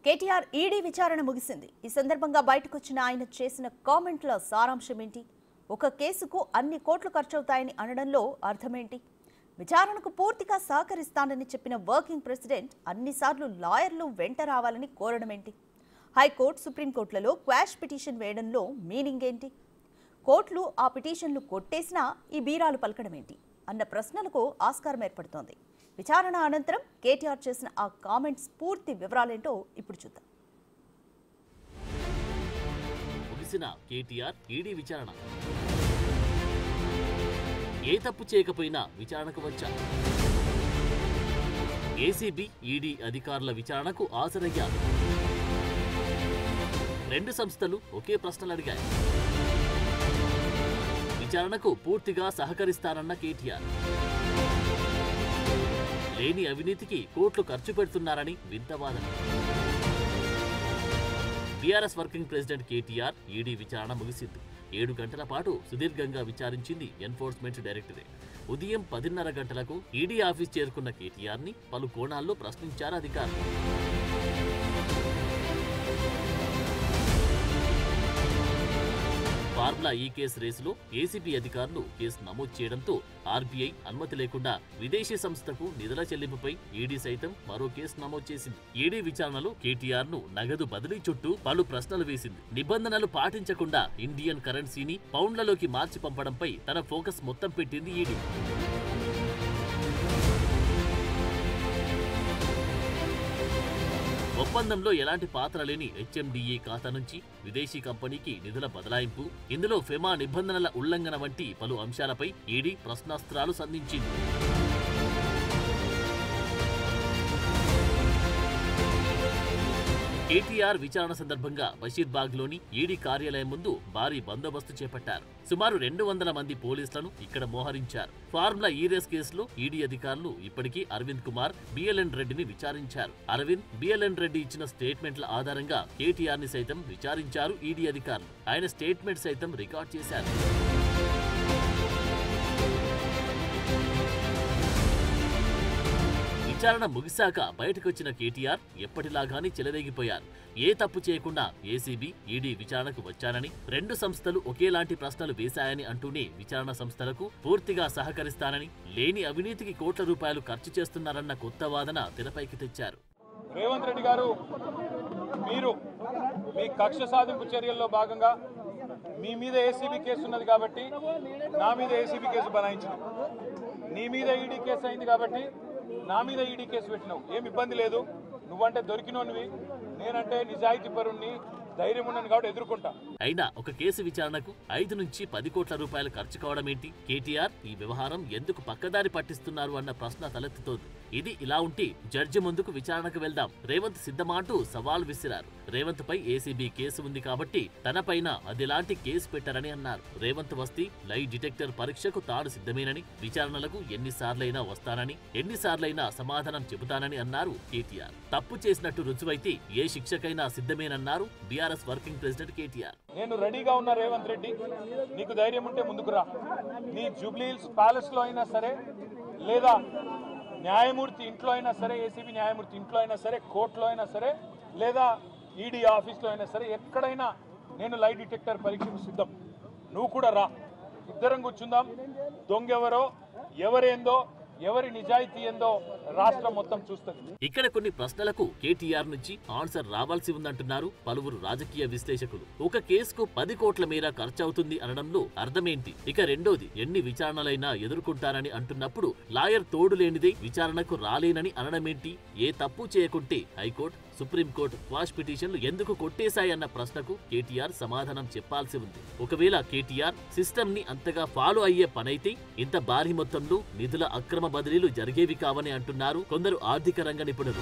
KTR ED విచారణ ముగిసింది. ఈ సందర్భంగా బయటకొచ్చిన ఆయన చేసిన కామెంట్ల సారాంశం ఏంటి? ఒక కేసుకు అన్ని కోట్లు ఖర్చవుతాయని అనడంలో అర్థమేంటి? విచారణకు పూర్తిగా సహకరిస్తానని చెప్పిన వర్కింగ్ ప్రెసిడెంట్ అన్నిసార్లు లాయర్లు వెంట రావాలని కోరడం ఏంటి? హైకోర్టు, సుప్రీంకోర్టులలో క్వాష్ పిటిషన్ వేయడంలో మీనింగ్ ఏంటి? కోర్టులు ఆ పిటిషన్లు కొట్టేసినా ఈ బీరాలు పలకడం ఏంటి అన్న ప్రశ్నలకు ఆస్కారం ఏర్పడుతోంది. విచారణ అనంతరం కేటీఆర్ చేసిన ఆ కామెంట్స్ పూర్తి వివరాలేంటో ఇప్పుడు చూద్దాం. ముగిసిన కేటీఆర్ ఈడీ విచారణ. ఏ తప్పు చేయకపోయినా విచారణకు వచ్చా. ఏసీబీ, ఈడీ అధికారుల విచారణకు హాజరయ్యారు. రెండు సంస్థలు ఒకే ప్రశ్నలు అడిగాయి. విచారణకు పూర్తిగా సహకరిస్తానన్న కేటీఆర్. లేని అవినీతికి కోట్లు ఖర్చు పెడుతున్నారని వింతవాదన. BRS working president KTR ED విచారణ ముగిసింది. 7 గంటల పాటు సుదీర్ఘంగా విచారించింది ఎన్ఫోర్స్మెంట్ డైరెక్టరేట్. ఉదయం 10:30 గంటలకు ఈడీ ఆఫీస్ చేరుకున్న కేటీఆర్ ని పలు కోణాల్లో ప్రశ్నించారు అధికారులు. ఫార్ములా ఈ కేసు రేసులో ఏసీబీ అధికారులు కేసు నమోదు చేయడంతో ఆర్బీఐ అనుమతి లేకుండా విదేశీ సంస్థకు నిధుల చెల్లింపుపై ఈడీ సైతం మరో కేసు నమోదు చేసింది. ఈడీ విచారణలో కేటీఆర్ ను నగదు బదిలీ చుట్టూ పలు ప్రశ్నలు వేసింది. నిబంధనలు పాటించకుండా ఇండియన్ కరెన్సీని పౌండ్లలోకి మార్చి పంపడంపై తన ఫోకస్ మొత్తం పెట్టింది ఈడీ. ఒప్పందంలో ఎలాంటి పాత్ర లేని హెచ్ఎండిఏ ఖాతా నుంచి విదేశీ కంపెనీకి నిధుల బదలాయింపు, ఇందులో ఫెమా నిబంధనల ఉల్లంఘన వంటి పలు అంశాలపై ఈడీ ప్రశ్నాస్త్రాలు సంధించింది. కేటీఆర్ విచారణ సందర్భంగా బషీర్బాగ్లోని ఈడీ కార్యాలయం ముందు భారీ బందోబస్తు చేపట్టారు. సుమారు 200 మంది పోలీసులను ఇక్కడ మోహరించారు. ఫార్ములా ఈ రేస్ కేసులో ఈడీ అధికారులు ఇప్పటికీ అరవింద్ కుమార్, బిఎల్ఎన్ రెడ్డిని విచారించారు. అరవింద్, బిఎల్ఎన్ రెడ్డి ఇచ్చిన స్టేట్మెంట్ల ఆధారంగా కేటీఆర్ ని సైతం విచారించారు ఈడీ అధికారులు. ఆయన స్టేట్మెంట్ సైతం రికార్డ్ చేశారు. విచారణ ముగిశాక బయటకొచ్చిన కేటీఆర్ ఎప్పటిలాగానే చెలరేగిపోయారు. ఏ తప్పు చేయకుండా ఏసీబీ, ఈడీ విచారణకు వచ్చానని, రెండు సంస్థలు ఒకేలాంటి ప్రశ్నలు వేశాయని అంటూనే విచారణ సంస్థలకు పూర్తిగా సహకరిస్తానని, లేని అవినీతికి కోట్ల రూపాయలు ఖర్చు చేస్తున్నారన్న కొత్త వాదన తెరపైకి తెచ్చారు. రేవంత్ రెడ్డి గారు, మీరు మీ కక్ష సాధింపు చర్యల్లో భాగంగా మీ మీద ఏసీబీ కేసు ఉన్నది కాబట్టి నా మీద ఏసీబీ కేసు బనాయించింది, నీ మీద ఈడీ కేసు అయింది కాబట్టి నా మీద ఈడీ కేసు పెట్టినావు. ఏం ఇబ్బంది లేదు, నువ్వంటే దొరికినోనివి, నేనంటే నిజాయితీ పరుణ్ణి, ధైర్యం ఉన్నాను కాబట్టి ఎదుర్కొంటా. అయినా ఒక కేసు విచారణకు 5 నుంచి 10 కోట్ల రూపాయలు ఖర్చు కావడం ఏంటి? కేటీఆర్ ఈ వ్యవహారం ఎందుకు పక్కదారి పట్టిస్తున్నారు అన్న ప్రశ్న తలెత్తుతోంది. ఇది ఇలా ఉంటే జడ్జి ముందుకు విచారణకు వెళ్దాం, రేవంత్ సిద్ధమాంటూ సవాల్ విసిరారు. రేవంత్ పై ఏసీబీ కేసు ఉంది కాబట్టి తనపైన అదిలాంటి కేసు పెట్టారని అన్నారు. రేవంత్ వస్తే లై డిటెక్టర్ పరీక్షకు తాను సిద్ధమేనని, విచారణలకు ఎన్నిసార్లైనా వస్తానని, ఎన్నిసార్లైనా సమాధానం చెబుతానని అన్నారు కేటీఆర్. తప్పు చేసినట్టు రుజువైతే ఏ శిక్షకైనా సిద్ధమేనన్నారు బీఆర్ఎస్ వర్కింగ్ ప్రెసిడెంట్ కేటీఆర్. నేను రెడీగా ఉన్నా రేవంత్ రెడ్డి, నీకు ధైర్యం ఉంటే ముందుకు రా. నీ జూబ్లీహిల్స్ ప్యాలెస్ లో అయినా సరే, లేదా న్యాయమూర్తి ఇంట్లో అయినా సరే, ఏసీబీ న్యాయమూర్తి ఇంట్లో అయినా సరే, కోర్టులో అయినా సరే, లేదా ఈడీ ఆఫీస్లో అయినా సరే, ఎక్కడైనా నేను లై డిటెక్టర్ పరీక్షకు సిద్ధం. నువ్వు కూడా రా, ఇద్దరం కూర్చుందాం. దొంగెవరో, ఎవరేందో, ఎవరి నిజాయితీ ఏందో రాష్ట్రం మొత్తం చూస్తుంది. ఇక్కడ కొన్ని ప్రశ్నలకు కేటీఆర్ నుంచి ఆన్సర్ రావాల్సి ఉందంటున్నారు పలువురు రాజకీయ విశ్లేషకులు. ఒక కేసుకు 10 కోట్ల మేర ఖర్చవుతుంది అనడంలో అర్థమేంటి? ఇక రెండోది, ఎన్ని విచారణలైనా ఎదుర్కొంటారని అంటున్నప్పుడు లాయర్ తోడు లేనిదే విచారణకు రాలేనని అనడమేంటి? ఏ తప్పు చేయకుంటే హైకోర్టు, సుప్రీంకోర్టు క్వాష్ పిటిషన్లు ఎందుకు కొట్టేశాయన్న ప్రశ్నకు కేటీఆర్ సమాధానం చెప్పాల్సి ఉంది. ఒకవేళ కేటీఆర్ సిస్టమ్ ని అంతగా ఫాలో అయ్యే పనైతే ఇంత భారీ మొత్తంలో నిధుల అక్రమ బదిలీలు జరిగేవి కావని అంటున్నారు కొందరు ఆర్థిక రంగ నిపుణులు.